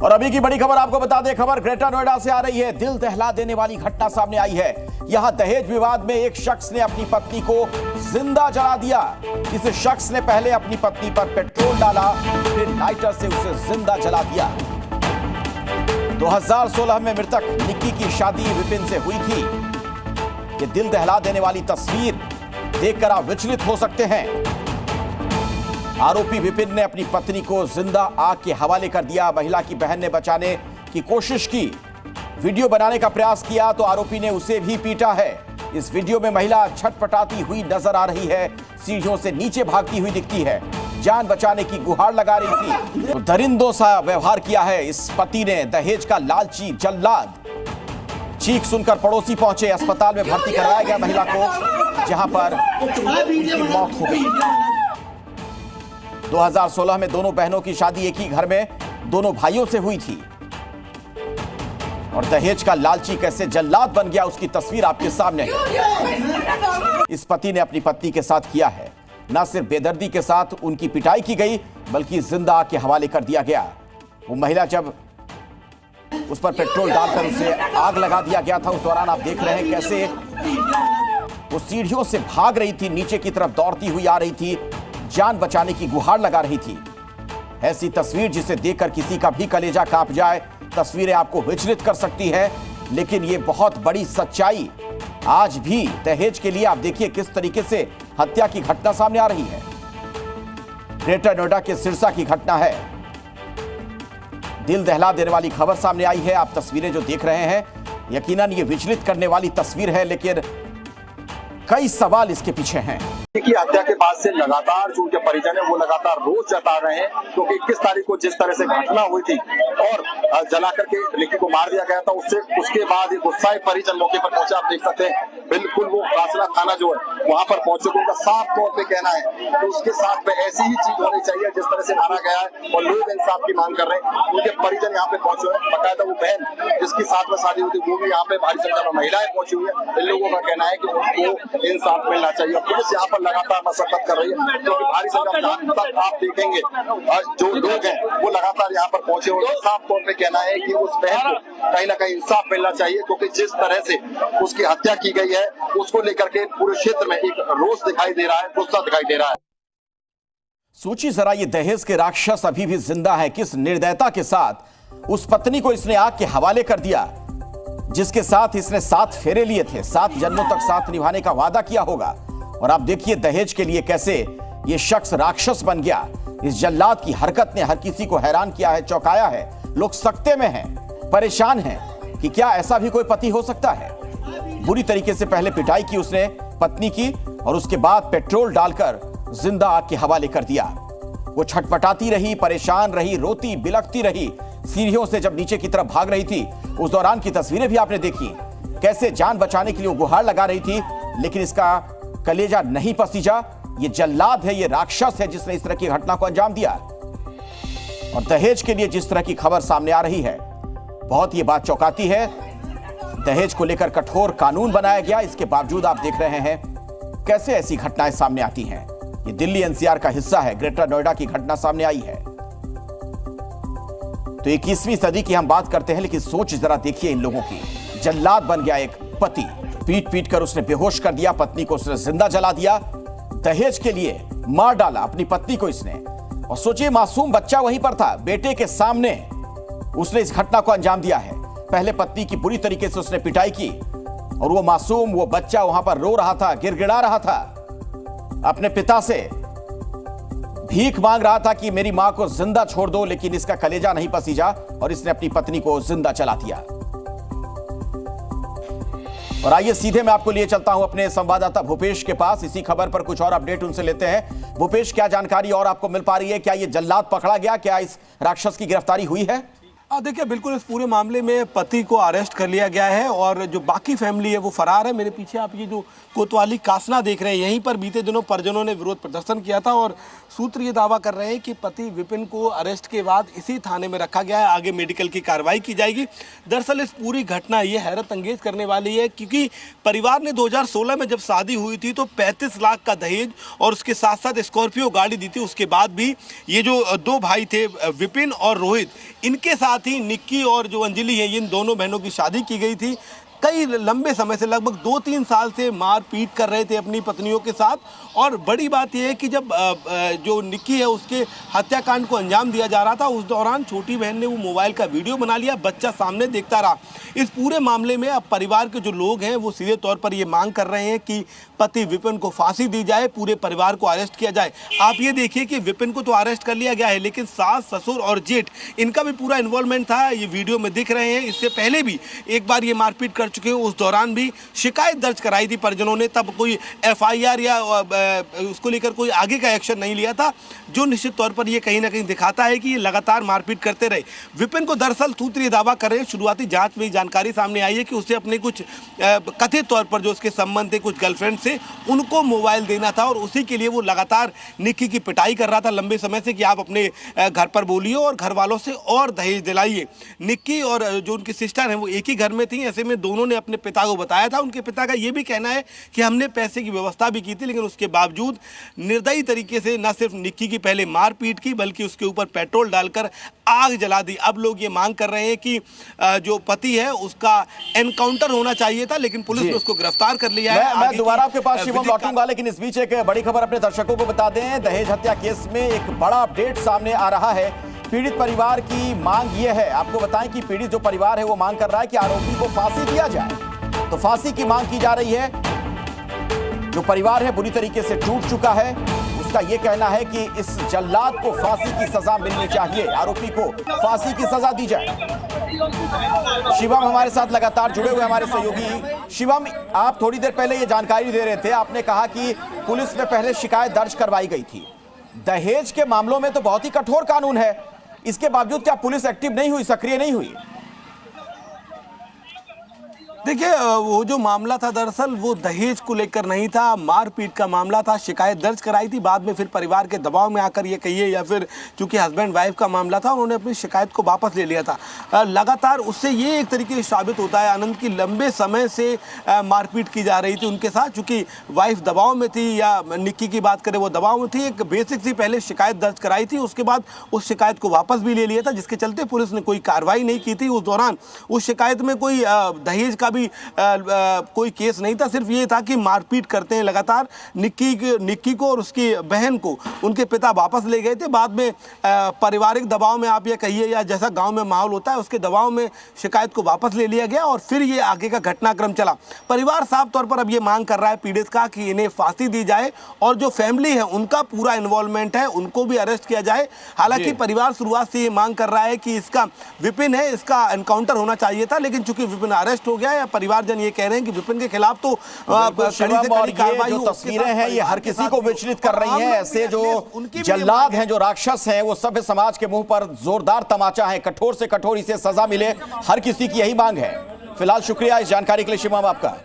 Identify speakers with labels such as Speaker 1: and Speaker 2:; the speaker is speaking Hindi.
Speaker 1: और अभी की बड़ी खबर आपको बता दें, खबर ग्रेटर नोएडा से आ रही है। दिल दहला देने वाली घटना सामने आई है। यहां दहेज विवाद में एक शख्स ने अपनी पत्नी को जिंदा जला दिया। इस शख्स ने पहले अपनी पत्नी पर पेट्रोल डाला, फिर लाइटर से उसे जिंदा जला दिया। 2016 में मृतक निक्की की शादी विपिन से हुई थी। ये दिल दहला देने वाली तस्वीर देखकर आप विचलित हो सकते हैं। आरोपी विपिन ने अपनी पत्नी को जिंदा आग के हवाले कर दिया। महिला की बहन ने बचाने की कोशिश की, वीडियो बनाने का प्रयास किया तो आरोपी ने उसे भी पीटा है। इस वीडियो में महिला छटपटाती हुई नजर आ रही है, सीढ़ियों से नीचे भागती हुई दिखती है, जान बचाने की गुहार लगा रही थी। तो दरिंदों सा व्यवहार किया है इस पति ने। दहेज का लालची जल्लाद। चीख सुनकर पड़ोसी पहुंचे, अस्पताल में भर्ती कराया गया महिला को, जहां पर उनकी मौत हो गई। 2016 में दोनों बहनों की शादी एक ही घर में दोनों भाइयों से हुई थी। और दहेज का लालची कैसे जल्लाद बन गया, उसकी तस्वीर आपके सामने है। इस पति ने अपनी पत्नी के साथ किया है। न सिर्फ बेदर्दी के साथ उनकी पिटाई की गई, बल्कि जिंदा आग के हवाले कर दिया गया। वो महिला जब उस पर पेट्रोल डालकर उसे आग लगा दिया गया था, उस दौरान आप देख रहे हैं कैसे वो सीढ़ियों से भाग रही थी, नीचे की तरफ दौड़ती हुई आ रही थी, जान बचाने की गुहार लगा रही थी। ऐसी तस्वीर जिसे देखकर किसी का भी कलेजा कांप जाए। तस्वीरें आपको विचलित कर सकती है, लेकिन यह बहुत बड़ी सच्चाई आज भी दहेज के लिए आप देखिए किस तरीके से हत्या की घटना सामने आ रही है। ग्रेटर नोएडा के सिरसा की घटना है। दिल दहला देने वाली खबर सामने आई है। आप तस्वीरें जो देख रहे हैं, यकीनन ये विचलित करने वाली तस्वीर है, लेकिन कई सवाल इसके पीछे हैं।
Speaker 2: की हत्या के बाद से लगातार जो उनके परिजन है वो लगातार रोष जता रहे हैं, क्योंकि 21 तारीख को जिस तरह से घटना हुई थी और जला करके निक्की को मार दिया गया था, उसके बाद गुस्साए परिजन मौके पर पहुंचे। आप देख सकते हैं बिल्कुल वो कासला थाना जो है वहां पर पहुंचे। उनका साफ तौर पे कहना है कि उसके साथ में ऐसी ही चीज होनी चाहिए जिस तरह से मारा गया है, और लोग इंसाफ की मांग कर रहे हैं। उनके परिजन यहाँ पे पहुंचे हैं, बकायदा वो बहन जिसकी साथ में शादी हुई थी वो भी यहाँ पे भारी संख्या में महिलाएं पहुंची हुई है। इन लोगों का कहना है कि उनको इंसाफ मिलना चाहिए। पुलिस यहाँ पर लगातार मशक्कत कर रही है, क्योंकि भारी संख्या में तक आप देखेंगे जो लोग हैं वो लगातार यहाँ पर पहुंचे और साफ तौर पे कहना है कि उस बहन को कहीं ना कहीं इंसाफ मिलना चाहिए, क्योंकि जिस तरह से उसकी हत्या की गई है उसको लेकर के पूरे क्षेत्र में एक रोष दिखाई दे रहा है, गुस्सा दिखाई दे रहा है।
Speaker 1: सोचिए जरा, ये दहेज के राक्षस अभी भी जिंदा है। किस निर्दयता के साथ उस पत्नी को इसने आग के हवाले कर दिया, जिसके साथ इसने 7 फेरे लिए थे, 7 जन्मों तक साथ निभाने का वादा किया होगा। और आप देखिए दहेज के लिए कैसे ये शख्स राक्षस बन गया। इस जल्लाद की हरकत ने हर किसी को हैरान किया है, चौंकाया है। लोग सकते में हैं, परेशान हैं कि क्या ऐसा भी कोई पति हो सकता है। बुरी तरीके से पहले पिटाई की उसने पत्नी की और उसके बाद पेट्रोल डालकर जिंदा आग के हवाले कर दिया। वो छटपटाती रही, परेशान रही, रोती बिलखती रही, सीढ़ियों से जब नीचे की तरफ भाग रही थी। उस दौरान की तस्वीरें भी आपने देखी, कैसे जान बचाने के लिए वो गुहार लगा रही थी, लेकिन इसका कलेजा नहीं पसीजा। ये जल्लाद है, ये राक्षस है जिसने इस तरह की घटना को अंजाम दिया। और दहेज के लिए जिस तरह की खबर सामने आ रही है, बहुत ये बात चौंकाती है। दहेज को लेकर कठोर कानून बनाया गया, इसके बावजूद आप देख रहे हैं कैसे ऐसी घटनाएं सामने आती हैं। ये दिल्ली एनसीआर का हिस्सा है, ग्रेटर नोएडा की घटना सामने आई है। तो 21वीं सदी की हम बात करते हैं, लेकिन सोच जरा देखिए इन लोगों की। जल्लाद बन गया एक पति, पीट पीट कर उसने बेहोश कर दिया, पत्नी को उसने जिंदा जला दिया, दहेज के लिए मार डाला अपनी पत्नी को इसने। और सोचिए मासूम बच्चा वहीं पर था, बेटे के सामने उसने इस घटना को अंजाम दिया है। पहले पत्नी की बुरी तरीके से उसने पिटाई की और वो मासूम, वो बच्चा वहां पर रो रहा था, गिड़गिड़ा रहा था, अपने पिता से भीख मांग रहा था कि मेरी मां को जिंदा छोड़ दो, लेकिन इसका कलेजा नहीं पसीजा और इसने अपनी पत्नी को जिंदा जला दिया। और आइए सीधे मैं आपको लिए चलता हूं अपने संवाददाता भूपेश के पास। इसी खबर पर कुछ और अपडेट उनसे लेते हैं। भूपेश, क्या जानकारी और आपको मिल पा रही है? क्या ये जल्लाद पकड़ा गया? क्या इस राक्षस की गिरफ्तारी हुई है?
Speaker 3: देखिए, बिल्कुल इस पूरे मामले में पति को अरेस्ट कर लिया गया है और जो बाकी फैमिली है वो फरार है। मेरे पीछे आप ये जो कोतवाली कासना देख रहे हैं, यहीं पर बीते दिनों परिजनों ने विरोध प्रदर्शन किया था और सूत्र ये दावा कर रहे हैं कि पति विपिन को अरेस्ट के बाद इसी थाने में रखा गया है, आगे मेडिकल की कार्रवाई की जाएगी। दरअसल इस पूरी घटना ये हैरत अंगेज करने वाली है, क्योंकि परिवार ने 2016 में जब शादी हुई थी तो 35 लाख का दहेज और उसके साथ साथ स्कॉर्पियो गाड़ी दी थी। उसके बाद भी ये जो दो भाई थे विपिन और रोहित, इनके साथ साथ ही निक्की और जो अंजलि है, इन दोनों बहनों की शादी की गई थी। कई लंबे समय से, लगभग 2-3 साल से मारपीट कर रहे थे अपनी पत्नियों के साथ। और बड़ी बात यह है कि जब जो निक्की है उसके हत्याकांड को अंजाम दिया जा रहा था, उस दौरान छोटी बहन ने वो मोबाइल का वीडियो बना लिया, बच्चा सामने देखता रहा। इस पूरे मामले में अब परिवार के जो लोग हैं वो सीधे तौर पर ये मांग कर रहे हैं कि पति विपिन को फांसी दी जाए, पूरे परिवार को अरेस्ट किया जाए। आप ये देखिए कि विपिन को तो अरेस्ट कर लिया गया है, लेकिन सास, ससुर और जेठ, इनका भी पूरा इन्वॉल्वमेंट था। ये वीडियो में दिख रहे हैं। इससे पहले भी एक बार ये मारपीट कर चुके हैं, उस दौरान भी शिकायत दर्ज कराई थी परिजनों ने, तब कोई FIR या उसको लेकर कोई आगे का एक्शन नहीं लिया था, जो निश्चित तौर पर ये कहीं ना कहीं दिखाता है कि ये लगातार मारपीट करते रहे। विपिन को दरअसल सूत्र ये दावा कर रहे हैं, शुरुआती जांच में जानकारी सामने आई है कि उसे अपने कुछ कथित तौर पर जो उसके संबंध थे कुछ गर्लफ्रेंड से, उनको मोबाइल देना था और उसी के लिए वो लगातार निक्की की पिटाई कर रहा था लंबे समय से कि आप अपने घर पर बोलिए और घर वालों से और दहेज दिलाइए। निक्की और जो उनकी सिस्टर हैं वो एक ही घर में थी, ऐसे में दोनों ने अपने पिता को बताया था। उनके पिता का ये भी कहना है कि हमने पैसे की व्यवस्था भी की थी, लेकिन उसके बावजूद निर्दयी तरीके से न सिर्फ निक्की की पहले मारपीट की, बल्कि उसके ऊपर पेट्रोल डालकर आग जला दी। अब लोग ये मांग कर रहे हैं कि जो पति है उसका एनकाउंटर होना चाहिए था, लेकिन पुलिस ने उसको गिरफ्तार कर लिया है।
Speaker 1: मैं दोबारा आपके पास शिवम लौटूंगा, लेकिन इस बीच एक बड़ी खबर अपने दर्शकों को बता दें। दहेज हत्या केस में एक बड़ा अपडेट सामने आ रहा है। पीड़ित परिवार की मांग यह है, आपको बताएं कि पीड़ित जो परिवार है वो मांग कर रहा है कि आरोपी को फांसी दिया जाए। तो फांसी की मांग की जा रही है। जो परिवार है बुरी तरीके से टूट चुका है, उसका यह कहना है कि इस जल्लाद को फांसी की सजा मिलनी चाहिए, आरोपी को फांसी की सजा दी जाए। शिवम हमारे साथ लगातार जुड़े हुए हमारे सहयोगी। शिवम, आप थोड़ी देर पहले ये जानकारी दे रहे थे, आपने कहा कि पुलिस में पहले शिकायत दर्ज करवाई गई थी। दहेज के मामलों में तो बहुत ही कठोर कानून है, इसके बावजूद क्या पुलिस एक्टिव नहीं हुई, सक्रिय नहीं हुई?
Speaker 3: देखिए, वो जो मामला था दरअसल वो दहेज को लेकर नहीं था, मारपीट का मामला था। शिकायत दर्ज कराई थी, बाद में फिर परिवार के दबाव में आकर ये कहिए या फिर चूंकि हस्बैंड वाइफ का मामला था, उन्होंने अपनी शिकायत को वापस ले लिया था। लगातार उससे ये एक तरीके से साबित होता है आनंद की लंबे समय से मारपीट की जा रही थी उनके साथ, चूंकि वाइफ दबाव में थी या निक्की की बात करें वो दबाव में थी। एक बेसिक सी पहले शिकायत दर्ज कराई थी, उसके बाद उस शिकायत को वापस भी ले लिया था, जिसके चलते पुलिस ने कोई कार्रवाई नहीं की थी। उस दौरान उस शिकायत में कोई दहेज का भी कोई केस नहीं था, सिर्फ ये था कि मारपीट करते हैं लगातार। निक्की को और उसकी बहन को उनके पिता वापस ले गए थे। बाद में पारिवारिक दबाव में आप ये कहिए या जैसा गांव में माहौल होता है उसके दबाव में शिकायत को वापस ले लिया गया और फिर ये आगे का घटनाक्रम चला। परिवार साफ तौर पर अब ये मांग कर रहा है पीड़ित का कि इन्हें फांसी दी जाए और जो फैमिली है उनका पूरा इन्वॉल्वमेंट है, उनको भी अरेस्ट किया जाए। हालांकि परिवार शुरुआत से ये मांग कर रहा है कि इसका विपिन है, इसका एनकाउंटर होना चाहिए था, लेकिन चूंकि विपिन अरेस्ट हो गया, या परिवारजन ये कह रहे हैं कि विपिन के खिलाफ तो
Speaker 1: और ये जो तस्वीरें हैं ये हर किसी को विचलित कर रही हैं। ऐसे जो जल्लाद हैं, जो राक्षस हैं, वो सभ्य समाज के मुंह पर जोरदार तमाचा है। कठोर से कठोर इसे सजा मिले, हर किसी की यही मांग है। फिलहाल शुक्रिया इस जानकारी के लिए शिवम आपका।